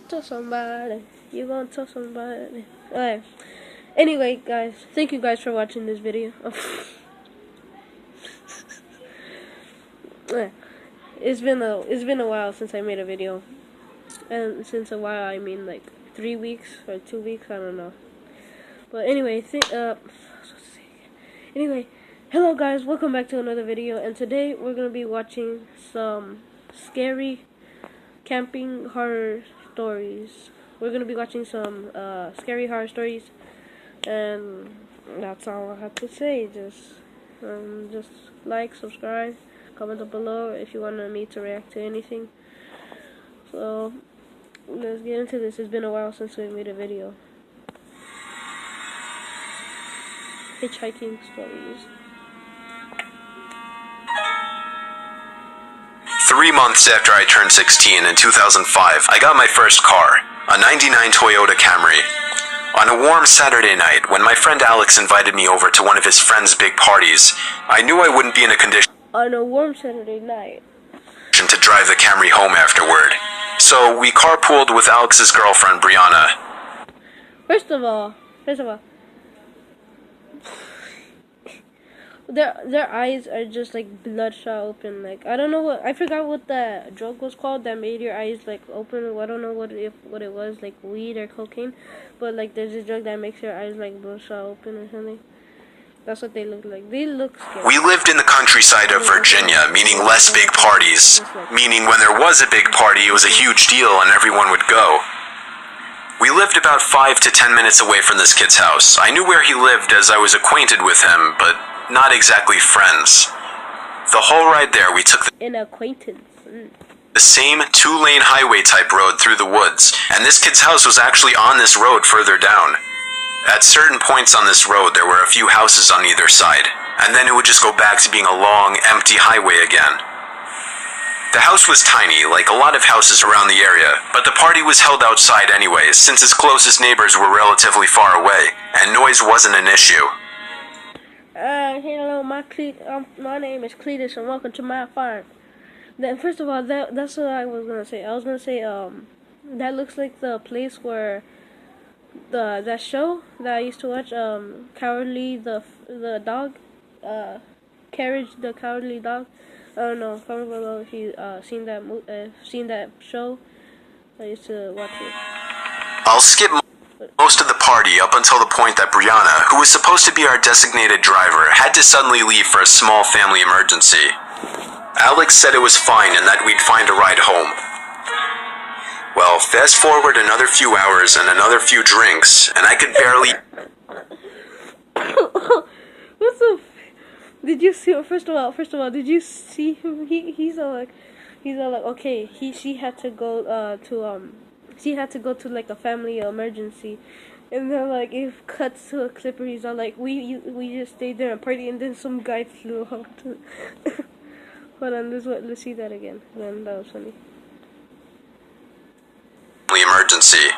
tell somebody. You gonna tell somebody. Alright. Anyway, guys, thank you guys for watching this video. It's been a while since I made a video, and since a while I mean like 3 weeks or 2 weeks, I don't know. But anyway, hello guys, welcome back to another video, and today we're gonna be watching some scary camping horror stories. We're gonna be watching some scary horror stories, and that's all I have to say. Just like, subscribe, comment down below if you want me to react to anything. So let's get into this. It's been a while since we made a video. Hitchhiking stories. 3 months after I turned 16 in 2005, I got my first car, a '99 Toyota Camry. On a warm Saturday night, when my friend Alex invited me over to one of his friend's big parties, I knew I wouldn't be in a condition on a warm Saturday night to drive the Camry home afterward. So we carpooled with Alex's girlfriend, Brianna. First of all, their eyes are just like bloodshot open. Like, I don't know I forgot what that drug was called that made your eyes like open. I don't know what it was, like weed or cocaine, but like there's a drug that makes your eyes like bloodshot open or something. That's what they look like. They look scary. We lived in the countryside of Virginia, meaning less big parties. Meaning when there was a big party, it was a huge deal and everyone would go. We lived about 5 to 10 minutes away from this kid's house. I knew where he lived as I was acquainted with him, but not exactly friends. The whole ride there, we took an acquaintance. The same 2-lane highway type road through the woods, and this kid's house was actually on this road further down. At certain points on this road, there were a few houses on either side, and then it would just go back to being a long, empty highway again. The house was tiny, like a lot of houses around the area, but the party was held outside anyways, since its closest neighbors were relatively far away, and noise wasn't an issue. Hello, my name is Cletus, and welcome to my farm. Then, first of all, that's what I was gonna say. I was gonna say, that looks like the place where that show that I used to watch, Cowardly the Dog, Carriage the Cowardly Dog. I don't know. Comment below if you seen that show. I used to watch it. I'll skip most of the party up until the point that Brianna, who was supposed to be our designated driver, had to suddenly leave for a small family emergency. Alex said it was fine and that we'd find a ride home. Well, fast forward another few hours and another few drinks, and I could barely... Did you see? First of all, did you see him? He's all like, okay. She had to go to like a family emergency, and then like it cuts to a clip where he's all like, we just stayed there and party, and then some guy flew out. Hold on, let's see that again. Then that was funny. Emergency.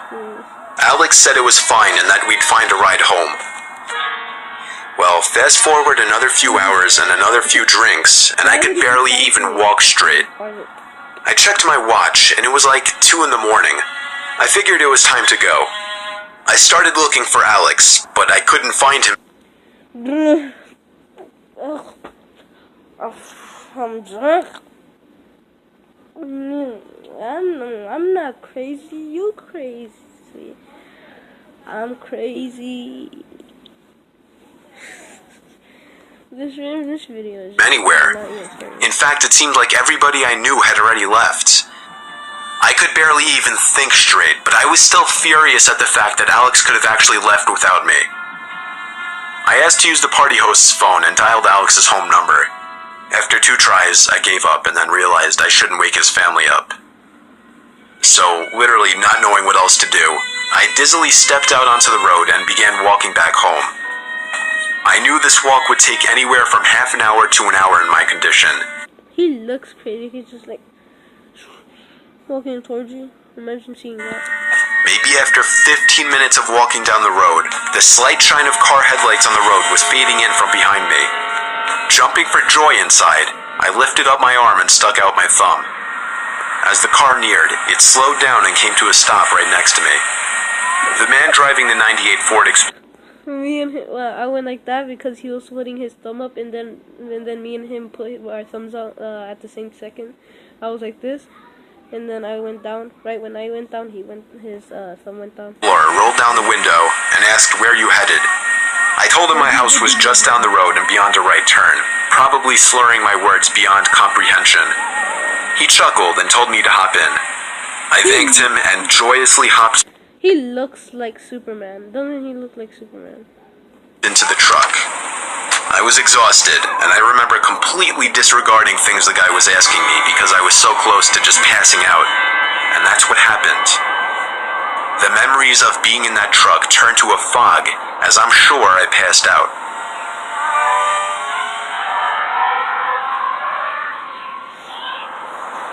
Alex said it was fine and that we'd find a ride home. Well, fast forward another few hours and another few drinks, and I could barely even walk straight. I checked my watch, and it was like 2 in the morning. I figured it was time to go. I started looking for Alex, but I couldn't find him. I'm drunk. I'm not crazy. You crazy. I'm crazy. This video is anywhere. In fact, it seemed like everybody I knew had already left. I could barely even think straight, but I was still furious at the fact that Alex could have actually left without me. I asked to use the party host's phone and dialed Alex's home number. After 2 tries, I gave up and then realized I shouldn't wake his family up. So, literally not knowing what else to do, I dizzily stepped out onto the road and began walking back home. I knew this walk would take anywhere from half an hour to an hour in my condition. He looks crazy. He's just like walking towards you. Imagine seeing that. Maybe after 15 minutes of walking down the road, the slight shine of car headlights on the road was fading in from behind me. Jumping for joy inside, I lifted up my arm and stuck out my thumb. As the car neared, it slowed down and came to a stop right next to me. The man driving the 98 Ford Explorer. Me and him, well, I went like that because he was putting his thumb up, and then me and him put our thumbs out at the same second. I was like this, and then I went down. Right when I went down, his thumb went down. Laura rolled down the window and asked where you headed. I told him my house was just down the road and beyond a right turn, probably slurring my words beyond comprehension. He chuckled and told me to hop in. I thanked him and joyously hopped. He looks like Superman. Doesn't he look like Superman? Into the truck. I was exhausted, and I remember completely disregarding things the guy was asking me because I was so close to just passing out. And that's what happened. The memories of being in that truck turned to a fog, as I'm sure I passed out.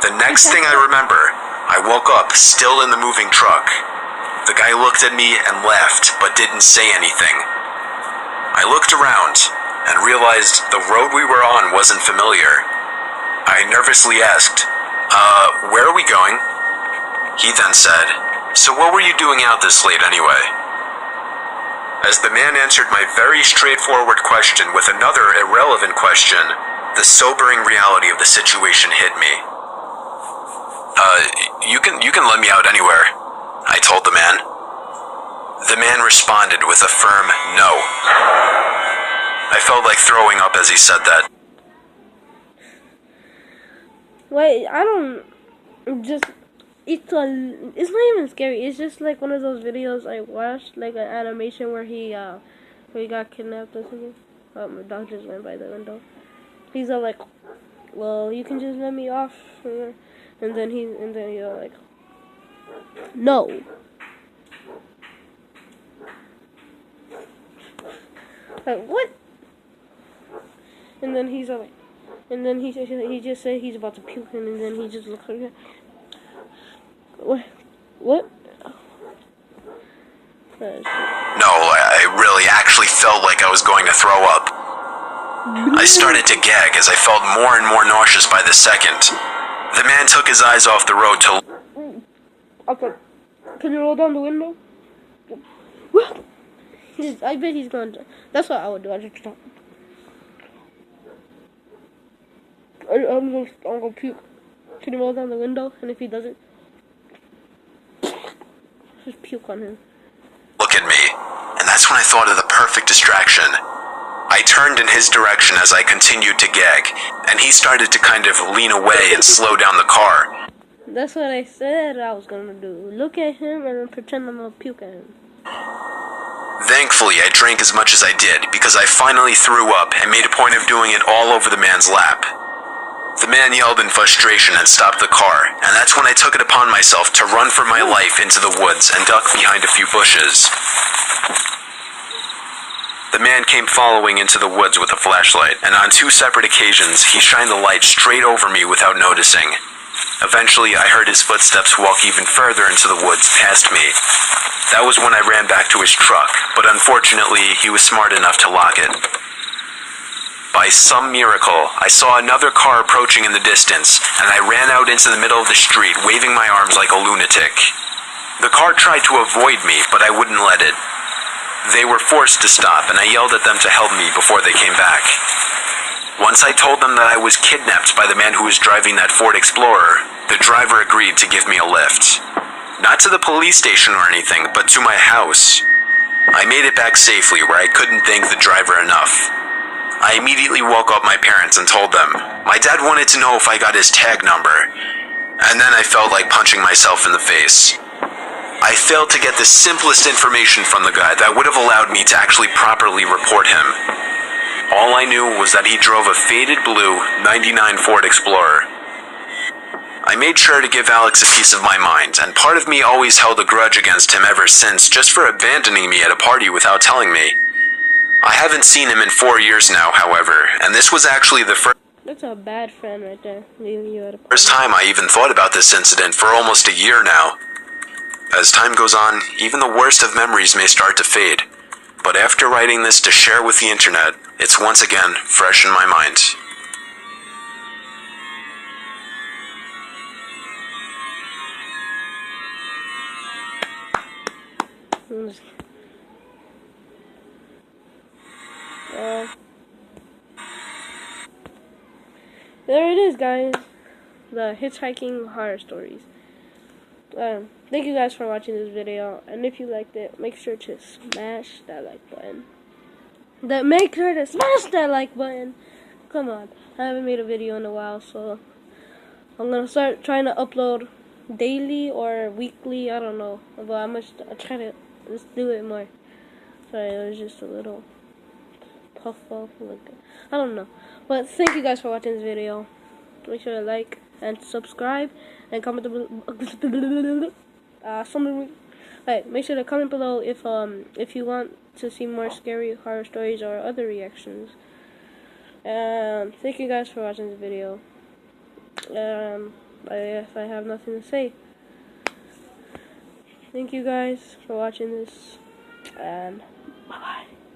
The next thing I remember, I woke up still in the moving truck. The guy looked at me and laughed, but didn't say anything. I looked around and realized the road we were on wasn't familiar. I nervously asked, where are we going? He then said, so what were you doing out this late anyway? As the man answered my very straightforward question with another irrelevant question, the sobering reality of the situation hit me. You can let me out anywhere, I told the man. The man responded with a firm no. I felt like throwing up as he said that. Wait, I don't it's not even scary. It's just like one of those videos I watched, like an animation where he got kidnapped or something. My dog just went by the window. He's all like, well, you can just let me off, and then he's all like, no. Like, what? And then he's like, and then he just said he's about to puke, and then he just looks like, what? No, I really actually felt like I was going to throw up. I started to gag as I felt more and more nauseous by the second. The man took his eyes off the road to... Okay. Can you roll down the window? What? I bet he's going to... That's what I would do. I just stop. I'm gonna puke. Can you roll down the window? And if he doesn't, just puke on him. Look at me. And that's when I thought of the perfect distraction. I turned in his direction as I continued to gag, and he started to kind of lean away and slow down the car. That's what I said I was gonna do. Look at him and then pretend I'm gonna puke at him. Thankfully, I drank as much as I did because I finally threw up and made a point of doing it all over the man's lap. The man yelled in frustration and stopped the car, and that's when I took it upon myself to run for my life into the woods and duck behind a few bushes. The man came following into the woods with a flashlight, and on 2 separate occasions, he shined the light straight over me without noticing. Eventually, I heard his footsteps walk even further into the woods past me. That was when I ran back to his truck, but unfortunately, he was smart enough to lock it. By some miracle, I saw another car approaching in the distance, and I ran out into the middle of the street, waving my arms like a lunatic. The car tried to avoid me, but I wouldn't let it. They were forced to stop, and I yelled at them to help me before they came back. Once I told them that I was kidnapped by the man who was driving that Ford Explorer, the driver agreed to give me a lift. Not to the police station or anything, but to my house. I made it back safely where I couldn't thank the driver enough. I immediately woke up my parents and told them. My dad wanted to know if I got his tag number, and then I felt like punching myself in the face. I failed to get the simplest information from the guy that would have allowed me to actually properly report him. All I knew was that he drove a faded blue 99 Ford Explorer. I made sure to give Alex a piece of my mind, and part of me always held a grudge against him ever since, just for abandoning me at a party without telling me. I haven't seen him in 4 years now, however, and this was actually the first... That's a bad friend right there, leaving you at a party. First time I even thought about this incident for almost a year now. As time goes on, even the worst of memories may start to fade. But after writing this to share with the internet, it's once again fresh in my mind. I'm just- Uh, there it is, guys. The hitchhiking horror stories. Thank you guys for watching this video, and if you liked it, make sure to smash that like button. Make sure to smash that like button. Come on, I haven't made a video in a while, so I'm gonna start trying to upload daily or weekly. I don't know, but I'll try to just do it more. Sorry, it was just a little puff off. I don't know, but thank you guys for watching this video. Make sure to like and subscribe and comment something. Right, make sure to comment below if you want to see more scary horror stories or other reactions. Thank you guys for watching this video. I guess I have nothing to say. Thank you guys for watching this, and bye bye.